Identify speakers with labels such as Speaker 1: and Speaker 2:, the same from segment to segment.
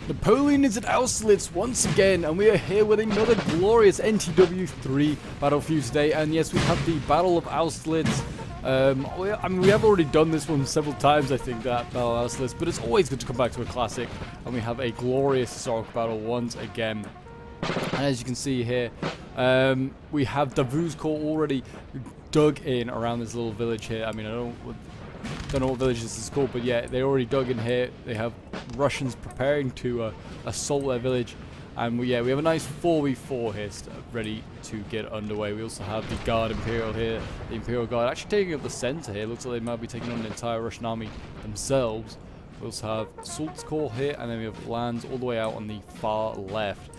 Speaker 1: Napoleon is at Austerlitz once again, and we are here with another glorious NTW3 battle for you today. And yes, we have the Battle of Austerlitz. I mean, we have already done this one several times, I think, that Battle of Austerlitz, but it's always good to come back to a classic, and we have a glorious historical battle once again. And as you can see here, we have Davout's Corps already dug in around this little village here. I mean, I don't know what village this is called, but yeah, they already dug in here. They have Russians preparing to assault their village, and we have a nice 4v4 here ready to get underway. We also have the Guard Imperial here, the Imperial Guard actually taking up the center here. Looks like they might be taking on the entire Russian army themselves. We also have Soult's Corps here, and then we have lands all the way out on the far left.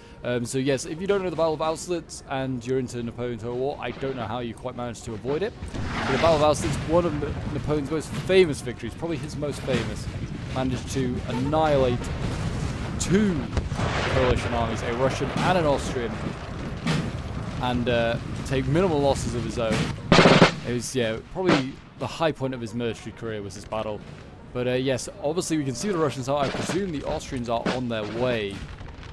Speaker 1: So yes, if you don't know the Battle of Austerlitz and you're into Napoleon's Total War, I don't know how you quite managed to avoid it. But the Battle of Austerlitz, one of Napoleon's most famous victories, probably his most famous, managed to annihilate two coalition armies, a Russian and an Austrian, and take minimal losses of his own. It was, yeah, probably the high point of his military career was this battle. But yes, obviously we can see the Russians are, I presume the Austrians are on their way.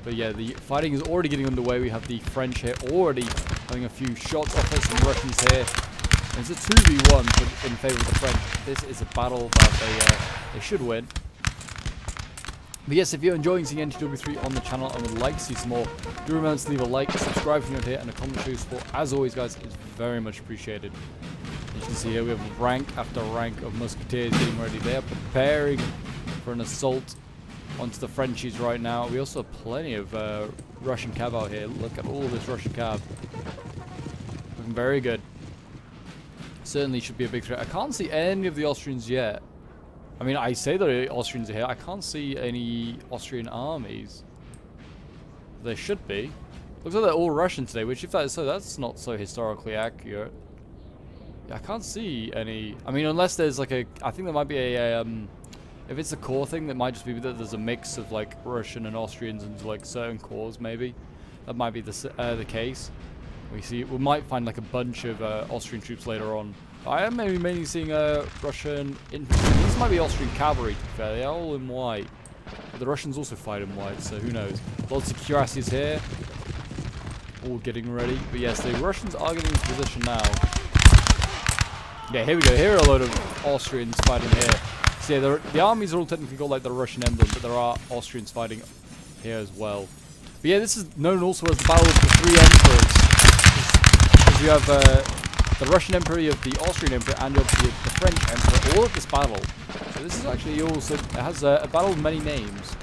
Speaker 1: But yeah, the fighting is already getting underway. We have the French here already having a few shots off us, and the Russians here. And it's a 2v1 in favour of the French. This is a battle that they should win. But yes, if you're enjoying seeing NTW3 on the channel and would like to see some more, do remember to leave a like, subscribe if you're not here, and a comment show your support. As always, guys, it's very much appreciated. As you can see here, we have rank after rank of musketeers getting ready. They are preparing for an assault onto the Frenchies right now. We also have plenty of Russian cav out here. Look at all this Russian cav. Looking very good. Certainly should be a big threat. I can't see any of the Austrians yet. I mean, I say the Austrians are here. I can't see any Austrian armies. There should be. Looks like they're all Russian today, which if that is so, that's not so historically accurate. I can't see any. I mean, unless there's like a... I think there might be a... if it's a core thing, that might just be that there's a mix of like Russian and Austrians into like certain cores, maybe. That might be the case. We might find like a bunch of Austrian troops later on. I am maybe mainly seeing Russian infantry. These might be Austrian cavalry, to be fair. They are all in white. But the Russians also fight in white, so who knows. Lots of cuirassiers here. All getting ready. But yes, the Russians are getting into position now. Yeah, here we go. Here are a load of Austrians fighting here. So yeah, the armies are all technically got like the Russian emblem, but there are Austrians fighting here as well. But yeah, this is known also as the Battle of the Three Emperors. Because you have the Russian Emperor, you have the Austrian Emperor, and you have the French Emperor, all at this battle. So this is actually also, it has a battle of many names.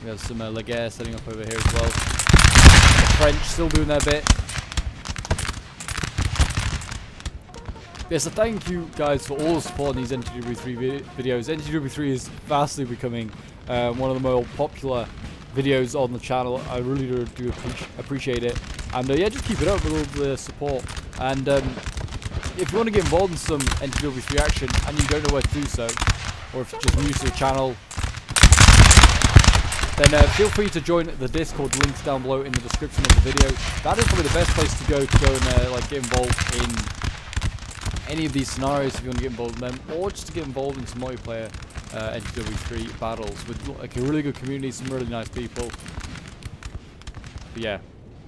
Speaker 1: We have some Laguerre setting up over here as well. The French still doing their bit. Yeah, so thank you guys for all the support on these NTW3 videos. NTW3 is vastly becoming one of the more popular videos on the channel. I really do appreciate it. And yeah, just keep it up with all the support. And if you want to get involved in some NTW3 action and you don't know where to do so, or if you're just new to the channel, then feel free to join the Discord. Links down below in the description of the video. That is probably the best place to go and like get involved in any of these scenarios if you want to get involved in them, or just to get involved in some multiplayer NTW3 battles with like a really good community, some really nice people. But yeah,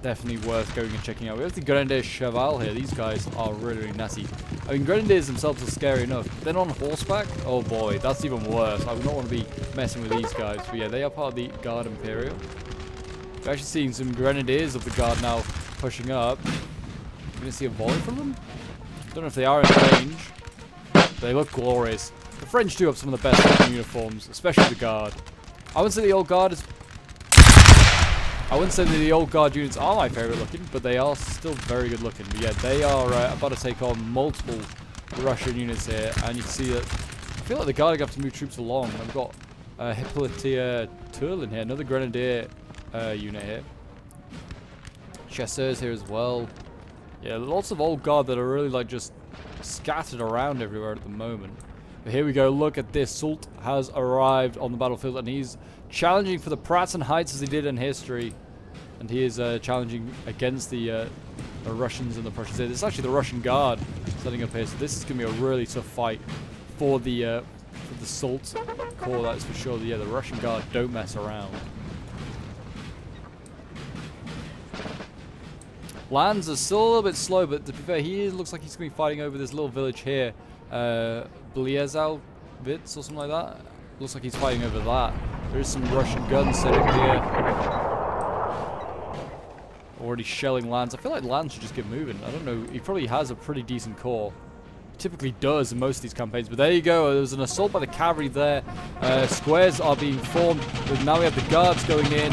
Speaker 1: definitely worth going and checking out. We have the Grenadier Cheval here. These guys are really, really nasty. I mean, Grenadiers themselves are scary enough. Then on horseback, oh boy, that's even worse. I would not want to be messing with these guys. But yeah, they are part of the Guard Imperial. We're actually seeing some Grenadiers of the Guard now pushing up. We're going to see a volley from them? Don't know if they are in range. They look glorious. The French do have some of the best looking uniforms, especially the Guard. I wouldn't say the old Guard is... I wouldn't say that the old Guard units are my favourite looking, but they are still very good looking. But yeah, they are about to take on multiple Russian units here, and you can see that... I feel like the Guard are going to have to move troops along. I've got Hippolyte Turlin here, another Grenadier unit here. Chasseurs here as well. Yeah, lots of old Guard that are really like just scattered around everywhere at the moment. But here we go, look at this. Soult has arrived on the battlefield and he's challenging for the Pratzen Heights as he did in history. And he is challenging against the Russians and the Prussians. This is actually the Russian Guard setting up here, so this is going to be a really tough fight for the for the Salt Corps, that is for sure. Yeah, the Russian Guard don't mess around. Lands are still a little bit slow, but to be fair, he looks like he's going to be fighting over this little village here. Bliezalvitz or something like that. Looks like he's fighting over that. There is some Russian guns set up here. Already shelling Lands. I feel like Lands should just get moving. I don't know. He probably has a pretty decent core. Typically does in most of these campaigns, but there you go. There's an assault by the cavalry there. Squares are being formed, but now we have the guards going in.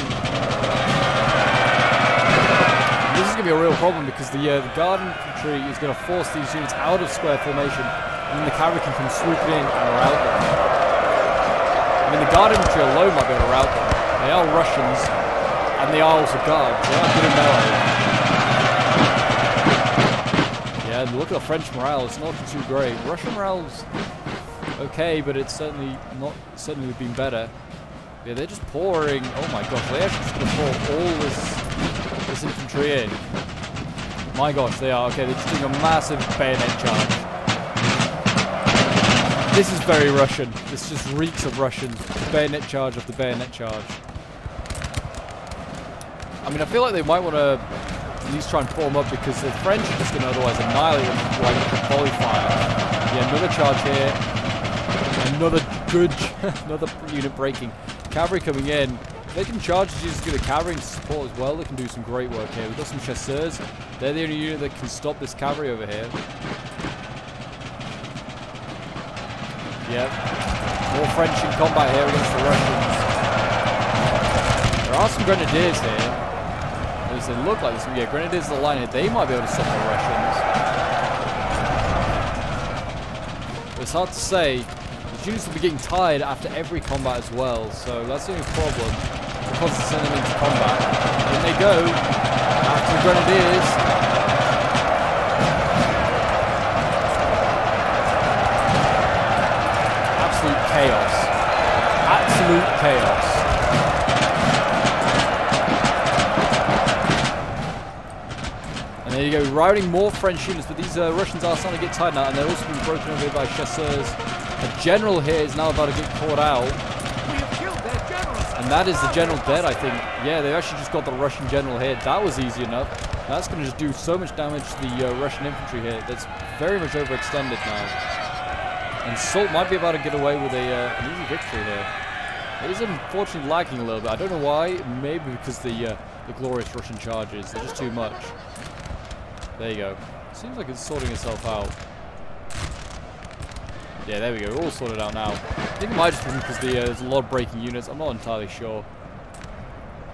Speaker 1: This is going to be a real problem because the guard infantry is going to force these units out of square formation, and then the cavalry can come swooping in and rout them. I mean, the guard infantry alone might be able to rout them. They are Russians, and they are also guards. They are good in melee. Yeah, look at the French morale. It's not too great. Russian morale's okay, but it's certainly been better. Yeah, they're just pouring. Oh my gosh, they're actually just going to pour all this infantry in. My gosh, they are. Okay, they're just doing a massive bayonet charge. This is very Russian. This just reeks of Russian. The bayonet charge after bayonet charge. I mean, I feel like they might want to at least try and form up because the French are just going to otherwise annihilate them like volley fire. Yeah, another charge here. Another good, another unit breaking. Cavalry coming in. They can charge as used to the cavalry and support as well. They can do some great work here. We've got some chasseurs. They're the only unit that can stop this cavalry over here. Yep. More French in combat here against the Russians. There are some grenadiers here. At least they look like this. Yeah, grenadiers are the line here. They might be able to stop the Russians. But it's hard to say. The units will be getting tired after every combat as well. So that's the only problem. Constantly send them into combat. In they go after the grenadiers. Absolute chaos. Absolute chaos. And there you go, routing more French units, but these Russians are starting to get tired now, and they're also being broken over by chasseurs. The general here is now about to get caught out. And that is the general dead, I think. Yeah, they've actually just got the Russian general here. That was easy enough. That's going to just do so much damage to the Russian infantry here. That's very much overextended now. And Salt might be about to get away with an easy victory here. It is unfortunately lagging a little bit. I don't know why. Maybe because the glorious Russian charges. They're just too much. There you go. Seems like it's sorting itself out. Yeah, there we go. All sorted out now. I think it might just be because there's a lot of breaking units. I'm not entirely sure.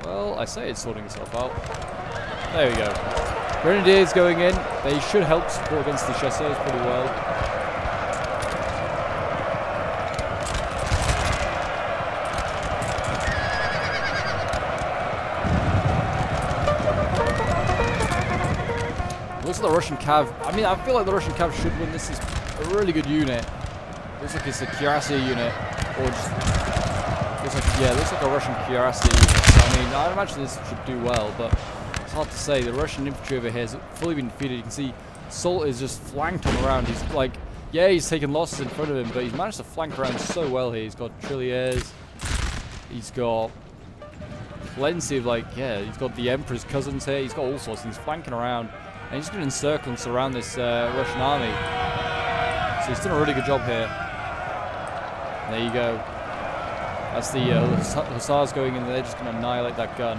Speaker 1: Well, I say it's sorting itself out. There we go. Grenadiers going in. They should help support against the chasseurs pretty well. Looks like the Russian Cav. I mean, I feel like the Russian Cav should win. This is a really good unit. Looks like it's a cuirassier unit, or just looks like looks like a Russian cuirassier unit. So, I mean, I imagine this should do well, but it's hard to say. The Russian infantry over here has fully been defeated. You can see Salt is just flanked him around. He's like, yeah, he's taken losses in front of him, but he's managed to flank around so well here. He's got Trilliers. He's got plenty of he's got the Emperor's cousins here. He's got all sorts. He's flanking around, and he's going to encircle and surround this Russian army. So he's done a really good job here. There you go. That's the Hussars going in. They're just going to annihilate that gun.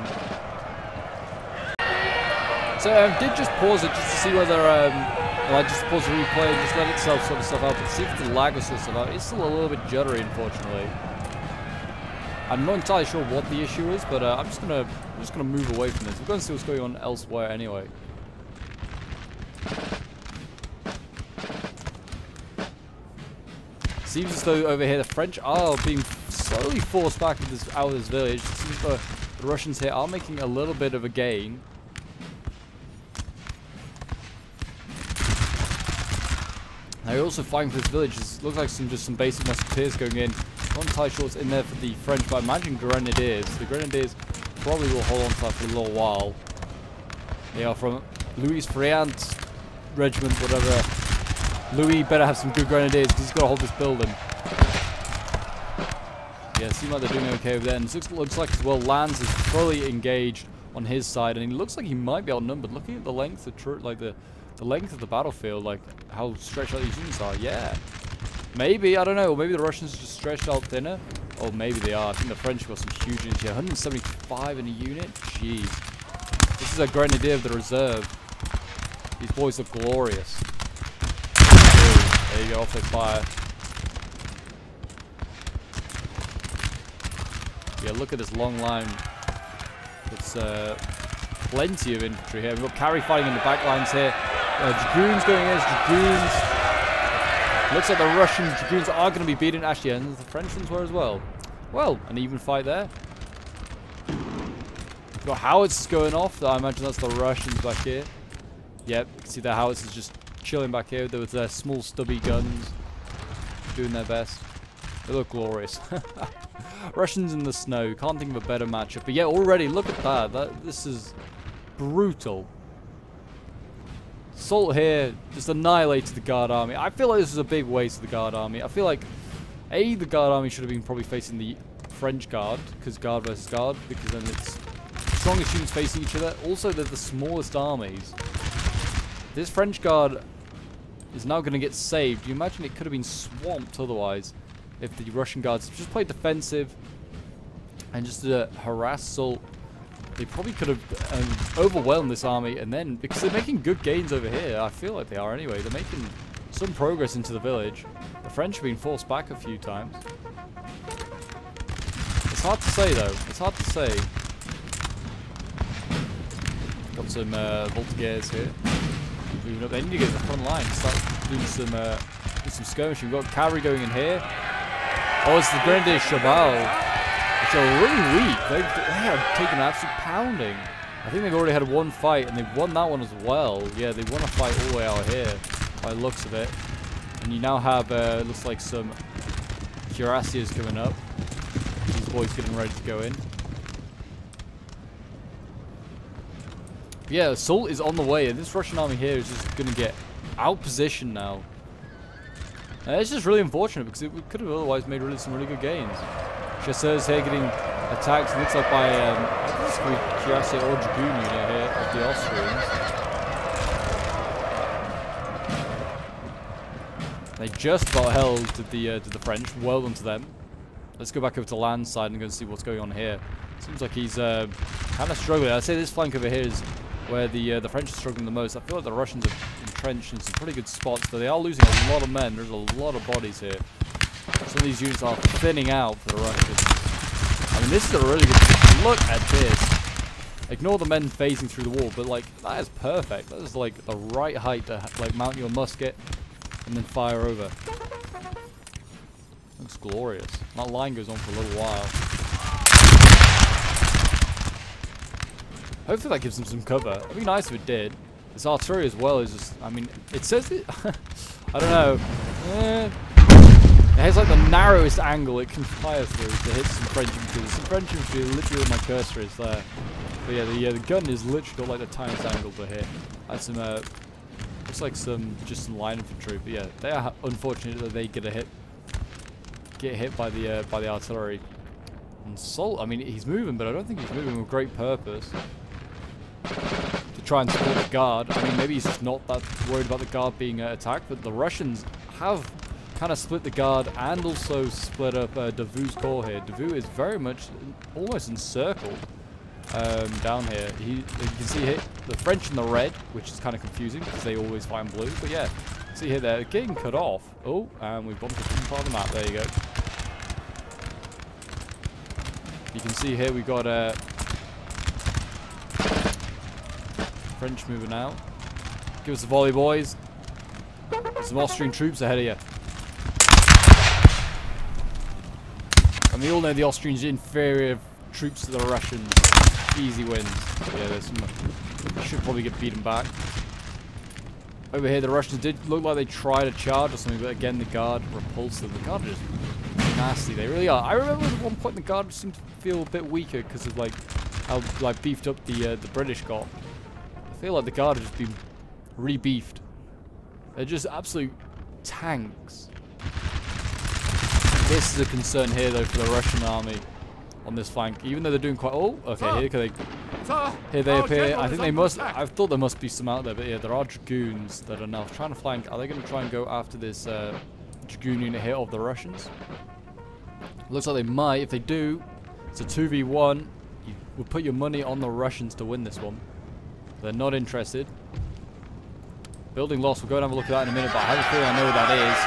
Speaker 1: So did just pause it just to see whether I just pause the replay and just let itself sort of stuff out, but see if the lag was sort of stuff out. It's still a little bit juddery, unfortunately. I'm not entirely sure what the issue is, but I'm just gonna move away from this. We're going to see what's going on elsewhere anyway. Seems as though over here the French are being slowly forced back out of this village. It seems the Russians here are making a little bit of a gain. Now you're also fighting for this village. It looks like just some basic musketeers going in. Not entirely sure what's in there for the French, but I imagine grenadiers. The grenadiers probably will hold on to that for a little while. They are from Louis Friant regiment, whatever. Louis better have some good grenadiers because he's got to hold this building. Yeah, seem like they're doing okay over there. And it looks like as well Lanz is fully engaged on his side, and he looks like he might be outnumbered. Looking at the length of the length of the battlefield, like how stretched out these units are. Yeah, maybe, I don't know. Or maybe the Russians are just stretched out thinner. Or maybe they are. I think the French got some huge units here. 175 in a unit. Jeez, this is a grenadier of the reserve. These boys look glorious. There you go, off they fire. Yeah, look at this long line. It's plenty of infantry here. We've got Carry fighting in the back lines here. Dragoons going in as Dragoons. Looks like the Russian Dragoons are going to be beaten. Actually, and the French ones were as well. Well, an even fight there. We've got howitzers going off. I imagine that's the Russians back here. Yep, you can see the howitzers just chilling back here. There was their small stubby guns doing their best. They look glorious. Russians in the snow. Can't think of a better matchup. But yeah, already look at that. This is brutal. Soult here just annihilated the Guard army. I feel like this was a big waste of the Guard army. I feel like the Guard army should have been probably facing the French Guard, because Guard versus Guard, because then it's strongest units facing each other. Also, they're the smallest armies. This French Guard is now going to get saved. You imagine it could have been swamped otherwise if the Russian Guards just played defensive and just harass Soult. They probably could have overwhelmed this army, and then, because they're making good gains over here, I feel like they are anyway, they're making some progress into the village. The French have been forced back a few times. It's hard to say though, it's hard to say. Got some Voltigeurs here. Moving up, they need to get to the front line, start doing some skirmishing. We've got cavalry going in here. Oh, it's the Grenadier Cheval, which are really weak. They have taken an absolute pounding. I think they've already had one fight, and they've won that one as well. Yeah, they won a fight all the way out here, by the looks of it. And you now have, looks like some cuirassiers coming up. These boys getting ready to go in. But yeah, assault is on the way, and this Russian army here is just going to get outpositioned now. It's just really unfortunate, because it could have otherwise made some really good gains. Chasseurs here getting attacked, it looks like by this could be Cuirassier or Dragoon unit here of the Austrians. They just about held to the French, well done to them. Let's go back over to Lanz side and go and see what's going on here. Seems like he's kind of struggling. I'd say this flank over here is where the French are struggling the most. I feel like the Russians are entrenched in some pretty good spots, but they are losing a lot of men. There's a lot of bodies here. Some of these units are thinning out for the Russians. I mean, this is a really good... Look at this. Ignore the men phasing through the wall, but like, that is perfect. That is like the right height to like mount your musket and then fire over. Looks glorious. That line goes on for a little while. Hopefully that gives them some cover. It'd be nice if it did. This artillery as well is just, I mean, it says it, I don't know. It has like the narrowest angle it can fire through to hit some French infantry. Some French infantry literally where my cursor is there. But yeah, the gun is literally got like the tiniest angle to hit. That's some, looks like just some line infantry. But yeah, they are unfortunate that they get hit by the artillery. And Soult, I mean, he's moving, but I don't think he's moving with great purpose. To try and support the Guard. I mean, maybe he's just not that worried about the Guard being attacked, but the Russians have kind of split the Guard and also split up Davout's corps here. Davout is very much almost encircled down here. You can see here the French in the red, which is kind of confusing because they always find blue. But yeah, see here they're getting cut off. Oh, and we've bumped to part of the map. There you go. You can see here we've got French moving out. Give us a volley, boys. There's some Austrian troops ahead of you. And we all know the Austrians are inferior troops to the Russians. Easy wins. Yeah, there's some. Should probably get beaten back. Over here, the Russians did look like they tried a charge or something, but again, the Guard repulsed them. The Guard are just nasty. They really are. I remember at one point the Guard seemed to feel a bit weaker because of like how like beefed up the British got. I feel like the Guard have just been re-beefed. They're just absolute tanks. This is a concern here, though, for the Russian army on this flank. Even though they're doing quite... Oh, okay, here they appear. I think they must... I thought there must be some out there, but yeah, there are Dragoons that are now trying to flank. Are they going to try and go after this Dragoon unit here of the Russians? Looks like they might. If they do, it's a 2v1. You would put your money on the Russians to win this one. They're not interested. Building lost. We'll go and have a look at that in a minute, but I have a feeling I know what that is.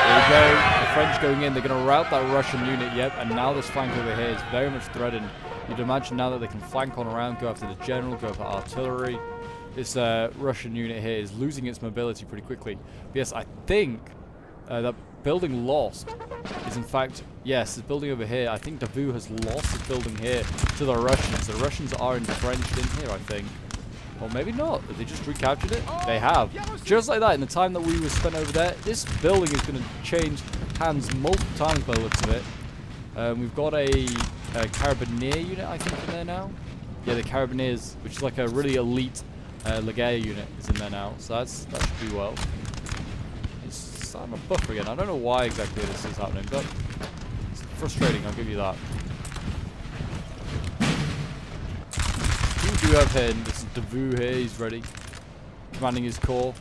Speaker 1: There we go. The French going in. They're going to rout that Russian unit, yep. And now this flank over here is very much threatened. You'd imagine now that they can flank on around, go after the general, go for artillery. This Russian unit here is losing its mobility pretty quickly. But yes, I think that building lost is in fact, yes, this building over here. I think Davout has lost this building here to the Russians. The Russians are entrenched in here, I think. Or maybe not. Have they just recaptured it? They have. Just like that, in the time that we were spent over there, this building is going to change hands multiple times by the looks of it. We've got a Carabinier unit, I think, in there now. Yeah, the Carabiniers, which is like a really elite Legea unit, is in there now. So that should be well. It's starting to buffer again. I don't know why exactly this is happening, but it's frustrating, I'll give you that. Who do we have here? This is Davout here, he's ready. Commanding his corps.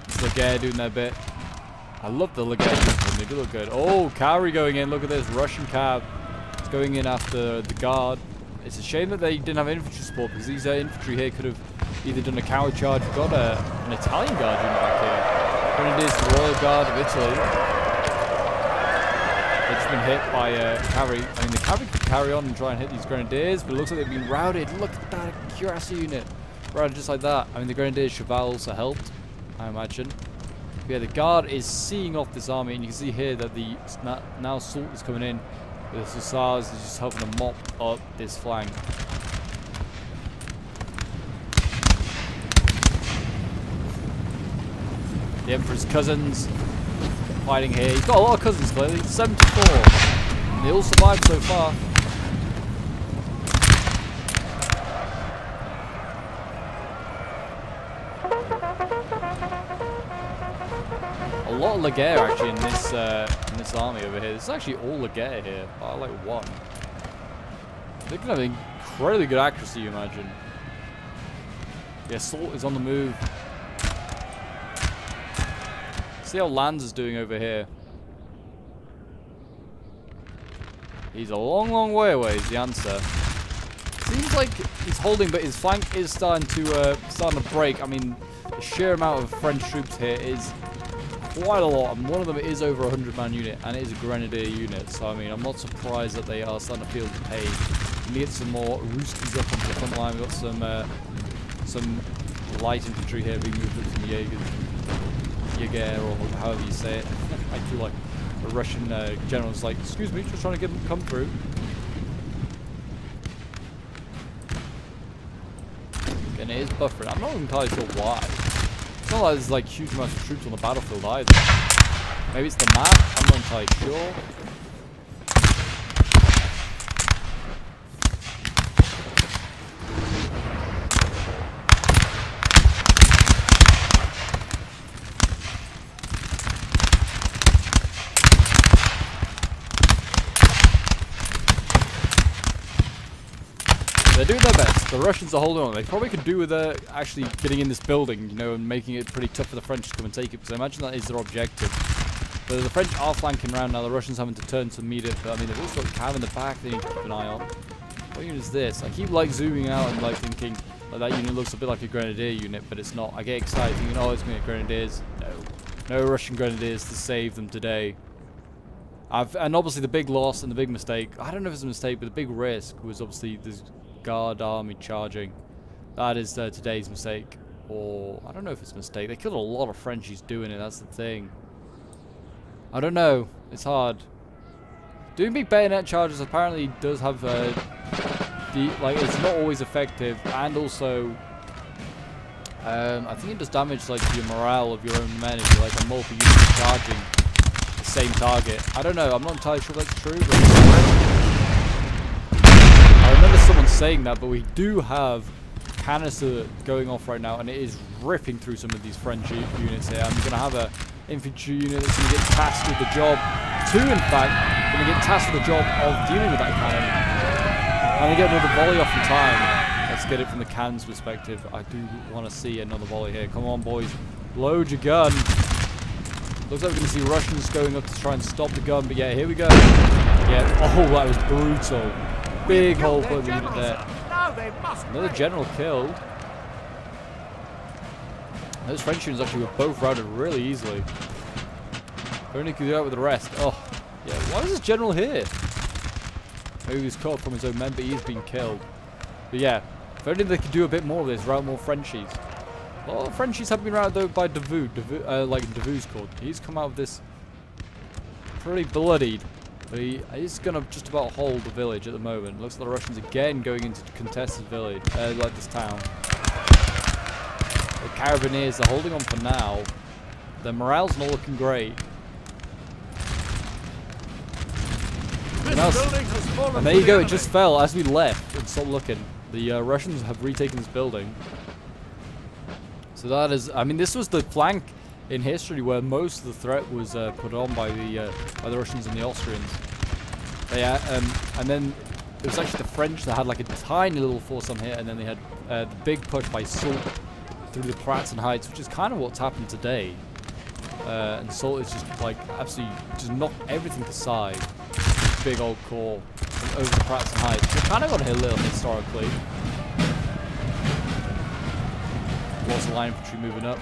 Speaker 1: Legea doing their bit. I love the Legea uniform, they do look good. Oh, cavalry going in, look at this, Russian cav. It's going in after the guard. It's a shame that they didn't have infantry support, because these infantry here could have either done a counter charge. We've got an Italian guard unit back here. Grenadiers, the Royal Guard of Italy. They've just been hit by cavalry. I mean, the cavalry could carry on and try and hit these Grenadiers, but it looks like they've been routed. Look at that cuirassy unit. Routed just like that. I mean, the Grenadiers Cheval also helped, I imagine. But yeah, the guard is seeing off this army, and you can see here that the now Soult is coming in. The Hussars is just helping to mop up this flank. The Emperor's cousins fighting here. He's got a lot of cousins, clearly. 74. And they all survived so far. A lot of Legea actually in this army over here. This is actually all Legea here, by like one. They can have incredibly good accuracy, you imagine. Yeah, Soult is on the move. See how Lanz is doing over here. He's a long, long way away is the answer. Seems like he's holding, but his flank is starting to break. I mean, the sheer amount of French troops here is quite a lot, and one of them is over a 100-man unit, and it is a Grenadier unit. So I mean, I'm not surprised that they are starting to feel the pain. We need to get some more Ruskies up onto the front line. We've got some light infantry here being moved up from Jaeger, or however you say it. I feel like a Russian general's like, excuse me, just trying to get them to come through. And it is buffering. I'm not entirely sure why. It's not like there's like huge amounts of troops on the battlefield either. Maybe it's the map, I'm not entirely sure. They're doing their best. The Russians are holding on. They probably could do with actually getting in this building, you know, and making it pretty tough for the French to come and take it, because I imagine that is their objective. But the French are flanking around now. The Russians having to turn to meet it. But I mean, they've also got cav in the back they need to keep an eye on. What unit is this? I keep like zooming out and like thinking like, that unit looks a bit like a Grenadier unit, but it's not. I get excited thinking, oh, it's going to be Grenadiers. No Russian Grenadiers to save them today. And obviously the big loss and the big mistake, I don't know if it's a mistake, but the big risk was obviously this Guard army charging. That is today's mistake. Or, I don't know if it's a mistake. They killed a lot of Frenchies doing it, that's the thing. I don't know. It's hard. Doing big bayonet charges apparently does have it's not always effective, and also I think it does damage like your morale of your own men if you're like a multi-unit charging the same target. I don't know, I'm not entirely sure that's true, but I remember someone saying that, but we do have canister going off right now, and it is ripping through some of these French units here. I'm going to have a infantry unit that's going to get tasked with the job. 2, in fact, going to get tasked with the job of dealing with that cannon. And they get another volley off in time. Let's get it from the cannon's perspective. I do want to see another volley here. Come on, boys. Load your gun. Looks like we're going to see Russians going up to try and stop the gun, but yeah, here we go. Yeah, oh, that was brutal. Big hole for the unit there. Another general killed. Those French units actually were both routed really easily. If only could do that with the rest. Oh, yeah, why is this general here? Maybe he was cut off from his own men, but he's been killed. But yeah, if only they could do a bit more of this, route more Frenchies. A lot of Frenchies have been routed though by Davout, like Davout's called. He's come out of this pretty bloodied. But he's going to just about hold the village at the moment. Looks like the Russians again going into contest this village, like this town. The Carabineers are holding on for now. Their morale's not looking great. And there you go, it just fell as we left and stopped looking. The Russians have retaken this building. So that is, I mean, this was the flank in history where most of the threat was put on by the Russians and the Austrians. And then it was actually the French that had like a tiny little force on here, and then they had the big push by Soult through the Pratzen Heights, which is kind of what's happened today. And Soult is just like absolutely just knocked everything aside. Big old core over the Pratzen Heights. We're kind of on a little historically. Lots of line infantry moving up.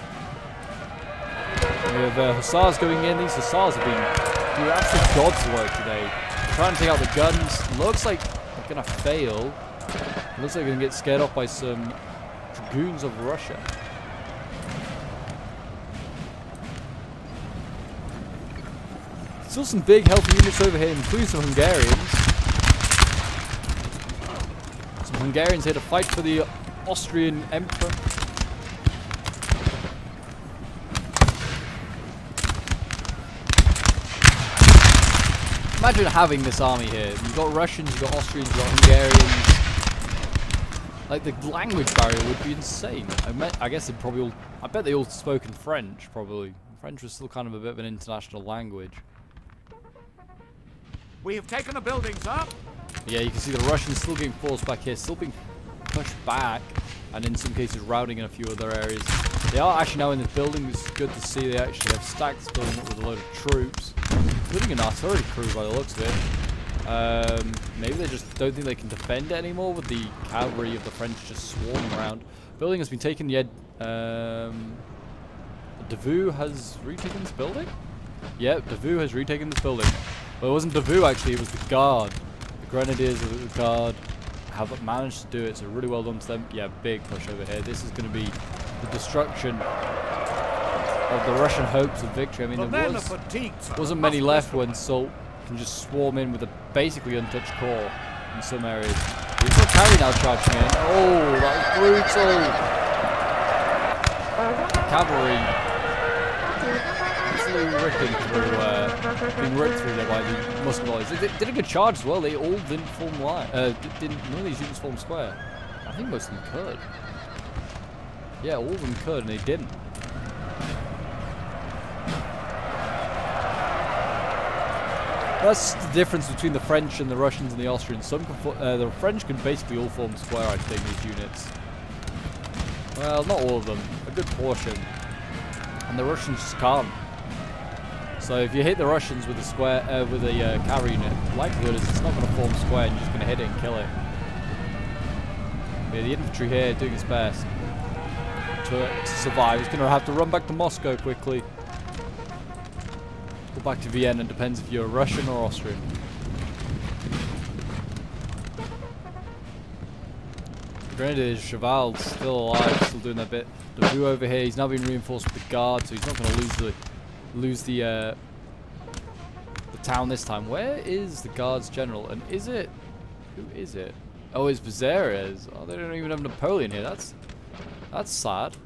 Speaker 1: We have Hussars going in. These Hussars have been doing absolute God's work today. Trying to take out the guns. Looks like they're going to fail. Looks like they're going to get scared off by some Dragoons of Russia. Still some big healthy units over here, including some Hungarians. Some Hungarians here to fight for the Austrian Emperor. Imagine having this army here. You've got Russians, you've got Austrians, you've got Hungarians. Like, the language barrier would be insane. I guess they probably all... I bet they all spoke in French, probably. French was still kind of a bit of an international language.
Speaker 2: We have taken the buildings up.
Speaker 1: Yeah, you can see the Russians still getting forced back here, still being pushed back, and in some cases routing in a few other areas. They are actually now in this building. It's good to see they actually have stacked this building up with a load of troops, including an artillery crew by the looks of it. Maybe they just don't think they can defend it anymore with the cavalry of the French just swarming around. Building has been taken yet. Davout has retaken this building? Yeah, Davout has retaken this building. Well, it wasn't Davout actually, it was the Guard. The Grenadiers of the Guard have managed to do it, so really well done to them. Yeah, big push over here. This is going to be the destruction of the Russian hopes of victory. I mean, there wasn't many left when Soult can just swarm in with a basically untouched core in some areas. He's got Carry now charging in. Oh, that was brutal! Cavalry absolutely ripping through, being ripped through there by the musket volleys. They did a good charge as well. They all didn't form line. None of these units form square. I think most of them could. Yeah, all of them could, and they didn't. That's the difference between the French and the Russians and the Austrians. Some can the French can basically all form square, I think, these units. Well, not all of them. A good portion. And the Russians just can't. So if you hit the Russians with a square, with a cavalry unit, the likelihood is it's not going to form square and you're just going to hit it and kill it. Yeah, the infantry here doing its best to survive. It's going to have to run back to Moscow quickly. Go back to Vienna. It depends if you're Russian or Austrian. Grenadiers, Cheval still alive, still doing their bit. Davout over here, he's now been reinforced with the Guard, so he's not going to lose the town this time. Where is the Guard's general? And is it... Who is it? Oh, it's Bezeres. Oh, they don't even have Napoleon here. That's sad.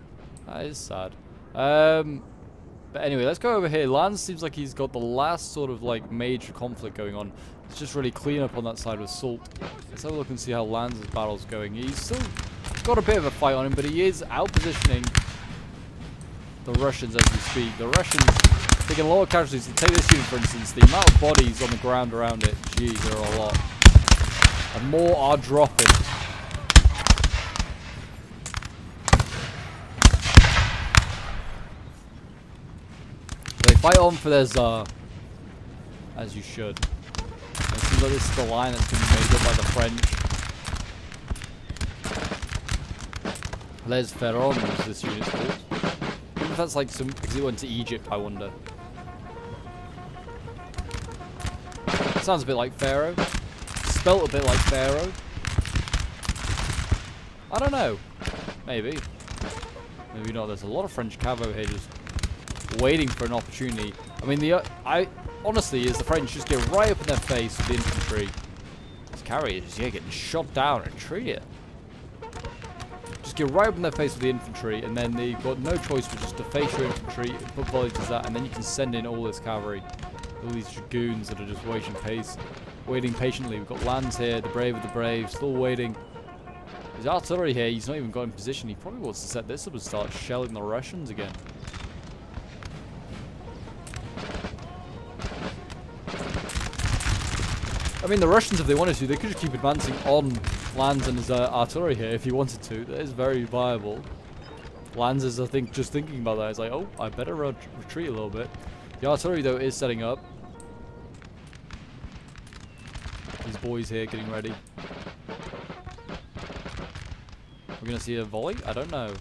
Speaker 1: That is sad. But anyway, let's go over here. Lanz seems like he's got the last sort of like major conflict going on. It's just really clean up on that side with Soult. Let's have a look and see how Lanz's battle's going. He's still got a bit of a fight on him, but he is out-positioning the Russians as we speak. The Russians taking a lot of casualties. Take this unit, for instance. The amount of bodies on the ground around it, geez, there are a lot. And more are dropping. They fight on for their Tsar. As you should. It seems like this is the line that's been made up by the French. Les Ferron is this unit's called. I wonder if that's like some, because it went to Egypt, I wonder. Sounds a bit like Pharaoh. Spelt a bit like Pharaoh. I don't know. Maybe. Maybe not. There's a lot of French cav over here just waiting for an opportunity. I mean, honestly, is the French just get right up in their face with the infantry. This carry is getting shot down and treat it. Just get right up in their face with the infantry, and then they've got no choice but just to face your infantry, put volleys to that, and then you can send in all this cavalry. All these dragoons that are just waiting patiently. We've got Lands here, the brave of the brave, still waiting. His artillery here, he's not even got in position. He probably wants to set this up and start shelling the Russians again. I mean, the Russians, if they wanted to, they could just keep advancing on Lands and his artillery here if he wanted to. That is very viable. Lands is, I think, just thinking about that. He's like, oh, I better retreat a little bit. The artillery, though, is setting up. These boys here getting ready. We're going to see a volley? I don't know.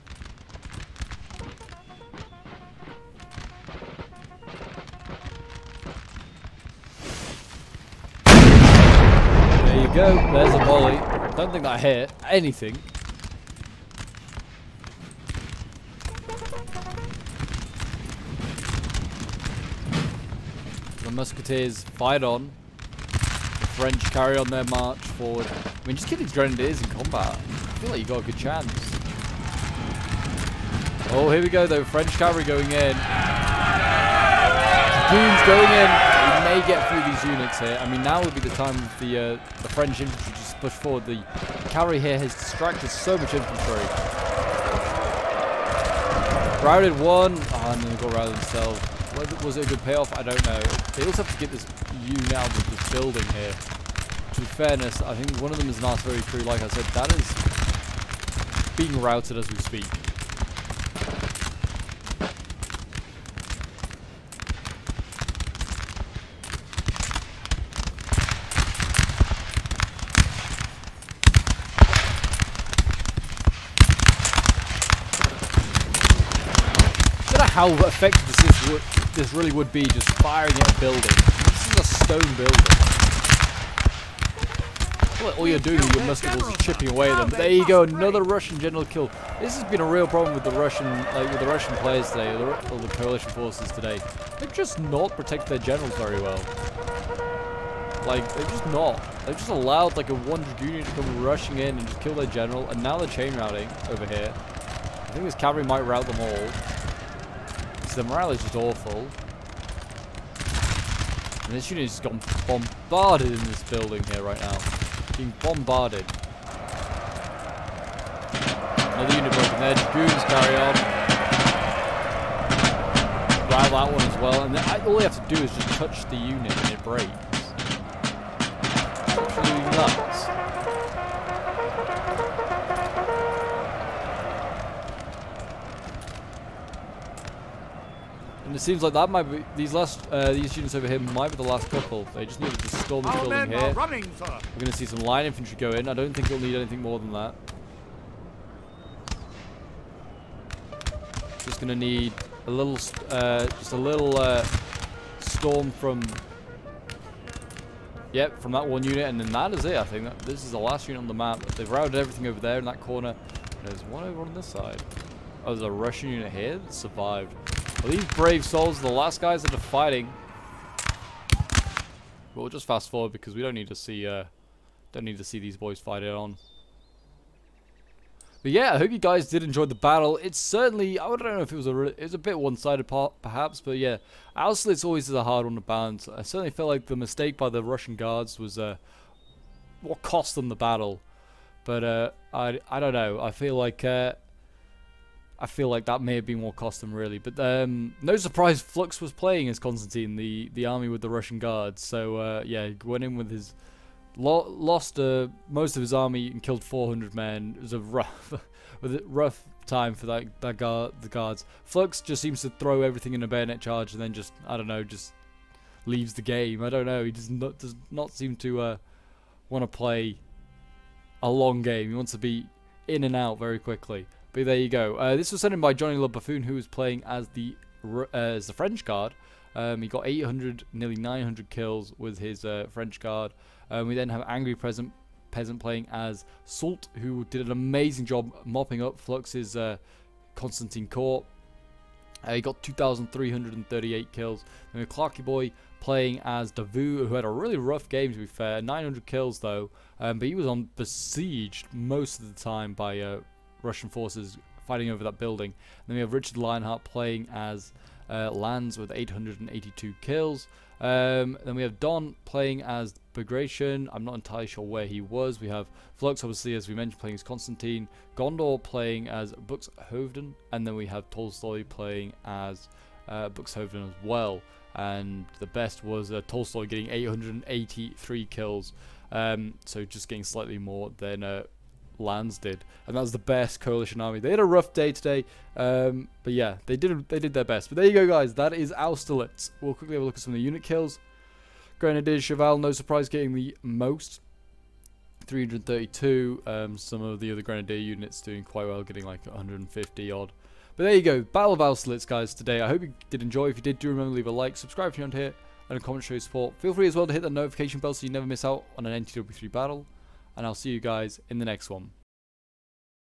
Speaker 1: There you go. There's a volley. Don't think that hit anything. The musketeers fight on. The French carry on their march forward. I mean, just kill these grenadiers in combat. I feel like you got a good chance. Oh, here we go though. French cavalry going in. Dragoons going in. We may get through these units here. I mean, now would be the time of the French infantry just push forward. The cavalry here has distracted so much infantry. Routed one. Oh, and then they got routed themselves. Was it a good payoff? I don't know. They also have to get this unit out of this building here. To be fairness, I think one of them is an artillery crew. Like I said, that is being routed as we speak. How effective this really would be just firing at a building. This is a stone building. Well, all you're doing with your musket balls is chipping away at them. But there you go, another Russian general kill. This has been a real problem with the Russian, players today, or the coalition forces today. They've just not protected their generals very well. Like, they're just not. They've just allowed like a one dragoon to come rushing in and just kill their general, and now they're chain routing over here. I think this cavalry might rout them all. The morale is just awful. And this unit has gone bombarded in this building here right now. Being bombarded. Another unit broken there. Dragoons carry on. Rout that one as well. And then all you have to do is just touch the unit and it breaks. It's absolutely nuts. And it seems like that might be these units over here might be the last couple. They just needed to storm this building here. We're going to see some line infantry go in. I don't think we'll need anything more than that. Just going to need a little, storm from, from that one unit, and then that is it. I think this is the last unit on the map. They've routed everything over there in that corner. There's one over on this side. Oh, there's a Russian unit here that survived. Well, these brave souls are the last guys that are fighting. We'll just fast forward because we don't need to see these boys fight it on. But yeah, I hope you guys did enjoy the battle. It's certainly, I don't know if it was a bit one-sided perhaps, but yeah, Austerlitz always is a hard one to balance. I certainly felt like the mistake by the Russian guards was what cost them the battle. But I don't know. I feel like I feel like that may have been what cost them really. But no surprise, Flux was playing as Constantine, the army with the Russian guards. So yeah, he went in with his lost most of his army and killed 400 men. It was a rough time for the guards. Flux just seems to throw everything in a bayonet charge and then just, I don't know, just leaves the game. I don't know. He does not seem to want to play a long game. He wants to be in and out very quickly. But there you go. This was sent in by Johnny Le Buffoon, who was playing as the French guard. He got 800, nearly 900 kills with his French guard. We then have Angry Peasant playing as Salt, who did an amazing job mopping up Flux's Constantine Court. He got 2,338 kills. Then we have Clarky Boy playing as Davout, who had a really rough game to be fair. 900 kills though, but he was besieged most of the time by Russian forces fighting over that building. And then we have Richard Lionheart playing as Lanz with 882 kills. Then we have Don playing as Bagration. I'm not entirely sure where he was. We have Flux, obviously, as we mentioned, playing as Constantine. Gondor playing as Buxhoevden. And then we have Tolstoy playing as Buxhoevden as well. And the best was Tolstoy getting 883 kills. So just getting slightly more than Lanz did, and that was the best coalition army. They had a rough day today, but yeah, they did their best. But there you go, guys. That is Austerlitz. We'll quickly have a look at some of the unit kills. Grenadier Cheval, no surprise, getting the most, 332. Some of the other Grenadier units doing quite well, getting like 150 odd. But there you go, Battle of Austerlitz, guys, today. I hope you did enjoy. If you did, do remember to leave a like, subscribe if you're on here, and a comment to show your support. Feel free as well to hit that notification bell so you never miss out on an NTW3 battle. And I'll see you guys in the next one.